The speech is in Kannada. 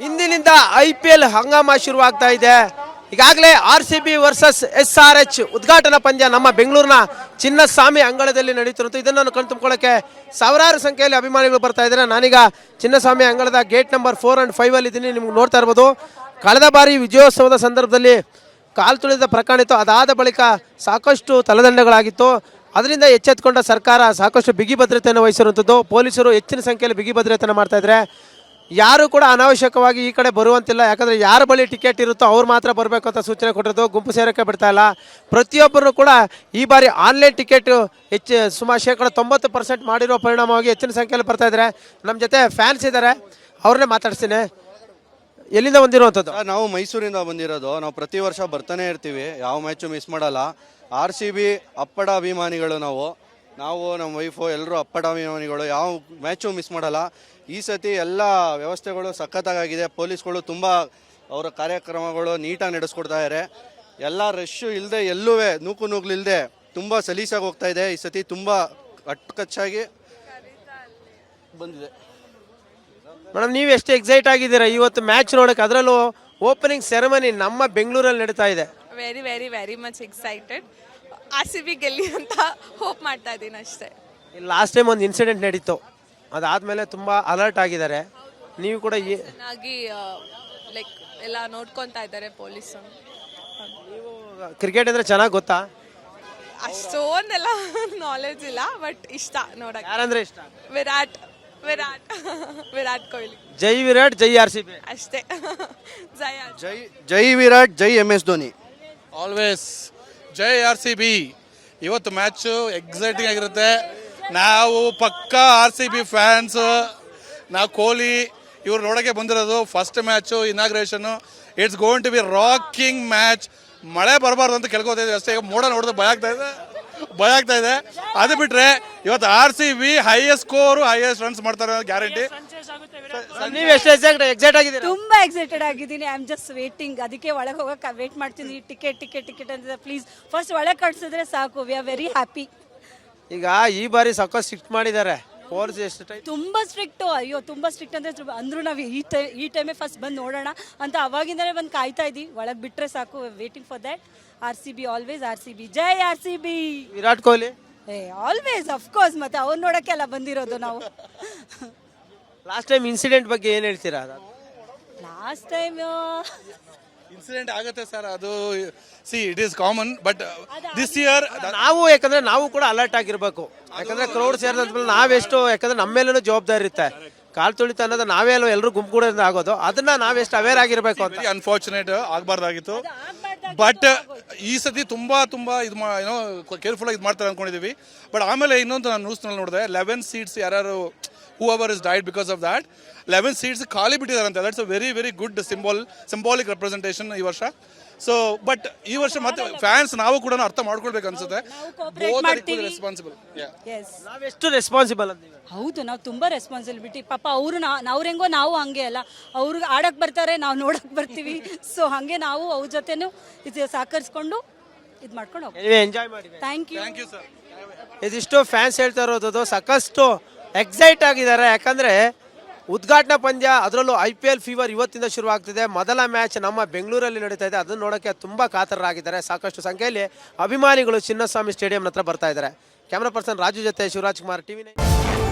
ಇಂದಿನಿಂದ IPL ಹಂಗಾಮ ಶುರುವಾಗ್ತಾ ಇದೆ. ಈಗಾಗಲೇ RCB ವರ್ಸಸ್ SRH ಉದ್ಘಾಟನಾ ಪಂದ್ಯ ನಮ್ಮ ಬೆಂಗಳೂರಿನ ಚಿನ್ನಸ್ವಾಮಿ ಅಂಗಳದಲ್ಲಿ ನಡೀತಿರುವಂಥ ಇದನ್ನು ಕಣ್ ತುಂಬಿಕೊಳ್ಳೋಕ್ಕೆ ಸಾವಿರಾರು ಸಂಖ್ಯೆಯಲ್ಲಿ ಅಭಿಮಾನಿಗಳು ಬರ್ತಾ ಇದ್ದಾರೆ. ನಾನೀಗ ಚಿನ್ನಸ್ವಾಮಿ ಅಂಗಳದ ಗೇಟ್ ನಂಬರ್ 4 and 5 ಅಲ್ಲಿ ಇದ್ದೀನಿ. ನಿಮ್ಗೆ ನೋಡ್ತಾ ಇರ್ಬೋದು, ಕಳೆದ ಬಾರಿ ವಿಜಯೋತ್ಸವದ ಸಂದರ್ಭದಲ್ಲಿ ಕಾಲು ತುಳಿದ ಪ್ರಕರಣ ಇತ್ತು. ಅದಾದ ಬಳಿಕ ಸಾಕಷ್ಟು ತಲೆದಂಡಗಳಾಗಿತ್ತು. ಅದರಿಂದ ಎಚ್ಚೆತ್ತುಕೊಂಡ ಸರ್ಕಾರ ಸಾಕಷ್ಟು ಬಿಗಿ ಭದ್ರತೆಯನ್ನು ವಹಿಸಿರುವಂಥದ್ದು. ಪೊಲೀಸರು ಹೆಚ್ಚಿನ ಸಂಖ್ಯೆಯಲ್ಲಿ ಬಿಗಿ ಭದ್ರತೆಯನ್ನು ಮಾಡ್ತಾ ಇದ್ದಾರೆ. ಯಾರು ಕೂಡ ಅನಾವಶ್ಯಕವಾಗಿ ಈ ಕಡೆ ಬರುವಂತಿಲ್ಲ. ಯಾಕಂದರೆ ಯಾರ ಬಳಿ ಟಿಕೆಟ್ ಇರುತ್ತೋ ಅವ್ರು ಮಾತ್ರ ಬರಬೇಕು ಅಂತ ಸೂಚನೆ ಕೊಟ್ಟಿರೋದು. ಗುಂಪು ಸೇರೋಕ್ಕೆ ಬಿಡ್ತಾ ಇಲ್ಲ. ಪ್ರತಿಯೊಬ್ಬರು ಕೂಡ ಈ ಬಾರಿ ಆನ್ಲೈನ್ ಟಿಕೆಟ್ ಸುಮಾರು 90% ಮಾಡಿರೋ ಪರಿಣಾಮವಾಗಿ ಹೆಚ್ಚಿನ ಸಂಖ್ಯೆಯಲ್ಲಿ ಬರ್ತಾ ಇದ್ದಾರೆ. ನಮ್ಮ ಜೊತೆ ಫ್ಯಾನ್ಸ್ ಇದ್ದಾರೆ, ಅವ್ರನ್ನೇ ಮಾತಾಡ್ತೀನಿ. ಎಲ್ಲಿಂದ ಬಂದಿರುವಂಥದ್ದು? ನಾವು ಮೈಸೂರಿಂದ ಬಂದಿರೋದು. ನಾವು ಪ್ರತಿ ವರ್ಷ ಬರ್ತಾನೆ ಇರ್ತೀವಿ, ಯಾವ ಮ್ಯಾಚು ಮಿಸ್ ಮಾಡಲ್ಲ. RCB ಅಪ್ಪಡ ಅಭಿಮಾನಿಗಳು. ನಾವು ನಮ್ಮ ವೈಫು ಎಲ್ಲರೂ ಅಪ್ಪಡ ಅಭಿಮಾನಿಗಳು, ಯಾವ ಮ್ಯಾಚು ಮಿಸ್ ಮಾಡಲ್ಲ. ಈ ಸತಿ ಎಲ್ಲ ವ್ಯವಸ್ಥೆಗಳು ಸಖತ್ತಾಗಿದೆ. ಪೊಲೀಸ್ಗಳು ತುಂಬ ಅವರ ಕಾರ್ಯಕ್ರಮಗಳು ನೀಟಾಗಿ ನಡೆಸ್ಕೊಡ್ತಾ ಇದ್ದಾರೆ. ಎಲ್ಲ ರಶ್ಶು ಇಲ್ಲದೆ, ಎಲ್ಲೂ ನೂಕು ಇಲ್ಲದೆ ತುಂಬ ಸಲೀಸಾಗಿ ಹೋಗ್ತಾ ಇದೆ. ಈ ಸತಿ ತುಂಬ ಅಚ್ಚುಕಚ್ಚಾಗಿ ಬಂದಿದೆ. ಮೇಡಮ್, ನೀವು ಎಷ್ಟು ಎಕ್ಸೈಟ್ ಆಗಿದ್ದೀರಾ ಇವತ್ತು ಮ್ಯಾಚ್ ನೋಡೋಕೆ? ಅದರಲ್ಲೂ ಓಪನಿಂಗ್ ಸೆರೆಮನಿ ನಮ್ಮ ಬೆಂಗಳೂರಲ್ಲಿ ನಡೀತಾ ಇದೆ. Very very very much excited. RCB ಗೆಲ್ಲಿ ಅಂತ ಹೋಪ್ ಮಾಡ್ತಾ ಇದ್ದೀನಿ ಅಷ್ಟೇ. ಲಾಸ್ಟ್ ಟೈಮ್ ಒಂದು ಇನ್ಸಿಡೆಂಟ್ ನಡೀತು, ಅದಾದಮೇಲೆ ತುಂಬ ಅಲರ್ಟ್ ಆಗಿದ್ದಾರೆ. ನೀವು ಕೂಡ ಚೆನ್ನಾಗಿ ಲೈಕ್ ಎಲ್ಲ ನೋಡ್ಕೊತಾ ಇದ್ದಾರೆ ಪೊಲೀಸು. ನೀವು ಕ್ರಿಕೆಟ್ ಅಂದರೆ ಚೆನ್ನಾಗಿ ಗೊತ್ತಾ? ಅಷ್ಟೊಂದೆಲ್ಲ ನಾಲೆಜ್ ಇಲ್ಲ, ಬಟ್ ಇಷ್ಟ ನೋಡಕ್ಕೆ. ಯಾರಂದ್ರೆ ಇಷ್ಟ? ವಿರಾಟ್ ವಿರಾಟ್ ಕೊಹ್ಲಿ. ಜೈ ವಿರಾಟ್, ಜೈ RCB ಅಷ್ಟೇ. ಜೈ ಜೈ ವಿರಾಟ್, ಜೈ MS ಧೋನಿ. ಆಲ್ವೇಸ್ ಜೈ RCB. ಇವತ್ತು ಮ್ಯಾಚು ಎಕ್ಸೈಟಿಂಗ್ ಆಗಿರುತ್ತೆ. ನಾವು ಪಕ್ಕಾ RCB ಫ್ಯಾನ್ಸ್. ನಾವು ಕೊಹ್ಲಿ ಇವ್ರು ನೋಡೋಕ್ಕೆ ಬಂದಿರೋದು. First match inauguration. It's going to be rocking match. ಮಳೆ ಬರಬಾರ್ದು ಅಂತ ಕೇಳ್ಕೊತಾ ಇದ್ದೀವಿ ಅಷ್ಟೇ. ಈಗ ಮೋಡ ನೋಡಿದ್ರೆ ಭಯ ಆಗ್ತಾ ಇದೆ. ಅದು ಬಿಟ್ಟರೆ ಇವತ್ತು RCB highest score, highest runs ಮಾಡ್ತಾರೆ ಗ್ಯಾರಂಟಿ. ನೀವು ಎಷ್ಟು ಎಕ್ಸೈಟ್ ಆಗಿದ್ದೀರಾ? ತುಂಬಾ ಎಕ್ಸೈಟೆಡ್ ಆಗಿದ್ದೀನಿ. I am just waiting. ಅದಕ್ಕೆ ಒಳಗೆ ಹೋಗಕ್ಕೆ ವೇಟ್ ಮಾಡ್ತೀನಿ. ಟಿಕೆಟ್ ಅಂತ ಪ್ಲೀಸ್ ಫಸ್ಟ್ ಒಳಗೆ ಕಳ್ಸಿದ್ರೆ ಸಾಕು. We are very happy. ಈಗ ಈ ಬಾರಿ ಸಾಕಷ್ಟು ಸ್ಟ್ರಿಕ್ಟ್ ಮಾಡಿದ್ದಾರೆ. ತುಂಬಾ ಸ್ಟ್ರಿಕ್ಟು. ಅಯ್ಯೋ, ತುಂಬಾ ಸ್ಟ್ರಿಕ್ಟ್ ಅಂದ್ರೆ ಅಂದ್ರೂ ನಾವು ಈ ಟೈಮೇ ಫಸ್ಟ್ ಬಂದು ನೋಡೋಣ ಅಂತ ಅವಾಗಿಂದನೇ ಬಂದು ಕಾಯ್ತಾ ಇದ್ವಿ. ಒಳಗೆ ಬಿಟ್ರೆ ಸಾಕು. Waiting for that. RCB always RCB. Jai RCB. Virat Kohli always of course. ಮತ್ತೆ ಅವ್ರು ನೋಡೋಕ್ಕೆಲ್ಲ ಬಂದಿರೋದು ನಾವು. ಲಾಸ್ಟ್ ಟೈಮ್ ಇನ್ಸಿಡೆಂಟ್ ಬಗ್ಗೆ ಏನು ಹೇಳ್ತೀರಾ? ಲಾಸ್ಟ್ ಟೈಮ್ ಇನ್ಸಿಡೆಂಟ್ ಆಗುತ್ತೆ ಸರ್, ಅದು it is common. But this year ಯಾಕಂದ್ರೆ ನಾವು ಕೂಡ ಅಲರ್ಟ್ ಆಗಿರ್ಬೇಕು. ಯಾಕಂದ್ರೆ ಕ್ರೌಡ್ ಸೇರಿದ ನಾವೆಷ್ಟು, ಯಾಕಂದ್ರೆ ನಮ್ಮ ಮೇಲೂ ಜವಾಬ್ದಾರಿ ಇರುತ್ತೆ. ಕಾಲು ತುಳಿತ ಅನ್ನೋದು ನಾವೇ ಅಲ್ವ ಎಲ್ಲರೂ ಗುಂಪುಗೂಡಿಂದ ಆಗೋದು. ಅದನ್ನ ನಾವೆಷ್ಟು ಅವೇರ್ ಆಗಿರ್ಬೇಕು ಅಂತ. ಅನ್ಫಾರ್ಚುನೇಟ್ ಆಗಬಾರ್ದಾಗಿತ್ತು. ಬಟ್ ಈ ಸತಿ ತುಂಬಾ ಇದು ಏನೋ ಕೇರ್ಫುಲ್ ಆಗಿ ಇದು ಮಾಡ್ತಾರೆ ಅನ್ಕೊಂಡಿದೀವಿ. ಬಟ್ ಆಮೇಲೆ ಇನ್ನೊಂದು ನಾನು ನ್ಯೂಸ್ನಲ್ಲಿ ನೋಡಿದೆ, 11 seats ಯಾರು whoever is died because of that, 11 seats ಖಾಲಿ ಬಿಟ್ಟಿದಾರಂತೆ. That's a very very good symbolic representation ಈ ವರ್ಷ. ಸೊ ಬಟ್ ಈ ವರ್ಷ ಮತ್ತೆ ಫ್ಯಾನ್ಸ್ ನಾವು ಕೂಡ ಅರ್ಥ ಮಾಡ್ಕೊಳ್ಬೇಕು ಅನ್ಸುತ್ತೆ. ರೆಸ್ಪಾನ್ಸಿಬಲ್. ನಾವೆಷ್ಟು ರೆಸ್ಪಾನ್ಸಿಬಲ್ ಅಂತೀವಿ? ಹೌದು, ನಾವು ತುಂಬಾ ರೆಸ್ಪಾನ್ಸಿಬಿಲಿಟಿ. ಪಾಪ ಅವರು ಅವ್ರೆಂಗೋ ನಾವು ಹಂಗೆ ಅಲ್ಲ. ಅವ್ರಿಗೆ ಆಡಕ್ ಬರ್ತಾರೆ, ನಾವು ನೋಡಕ್ ಬರ್ತೀವಿ. ಸೊ ಹಂಗೆ ನಾವು ಅವ್ರ ಜೊತೆನೂ ಇದು ಸಹಕರಿಸ್ಕೊಂಡು ಇದು ಮಾಡ್ಕೊಂಡು ಹೋಗ್ತೀವಿ. ಎಂಜಾಯ್ ಮಾಡಿ. Thank you sir. ಇದಿಷ್ಟು ಫ್ಯಾನ್ಸ್ ಹೇಳ್ತಾ ಇರೋದು. ಸಾಕಷ್ಟು ಎಕ್ಸೈಟ್ ಆಗಿದ್ದಾರೆ. ಯಾಕಂದ್ರೆ ಉದ್ಘಾಟನಾ ಪಂದ್ಯ, ಅದರಲ್ಲೂ IPL ಫೀವರ್ ಇವತ್ತಿಂದ ಶುರುವಾಗ್ತಿದೆ. ಮೊದಲ ಮ್ಯಾಚ್ ನಮ್ಮ ಬೆಂಗಳೂರಲ್ಲಿ ನಡೀತಾ ಇದೆ. ಅದನ್ನು ನೋಡೋಕ್ಕೆ ತುಂಬ ಕಾತರರಾಗಿದ್ದಾರೆ. ಸಾಕಷ್ಟು ಸಂಖ್ಯೆಯಲ್ಲಿ ಅಭಿಮಾನಿಗಳು ಚಿನ್ನಸ್ವಾಮಿ ಸ್ಟೇಡಿಯಂ ಹತ್ರ ಬರ್ತಾ ಇದ್ದಾರೆ. ಕ್ಯಾಮ್ರಾ ಪರ್ಸನ್ ರಾಜು ಜೊತೆ ಶಿವರಾಜ್ ಕುಮಾರ್, TV9.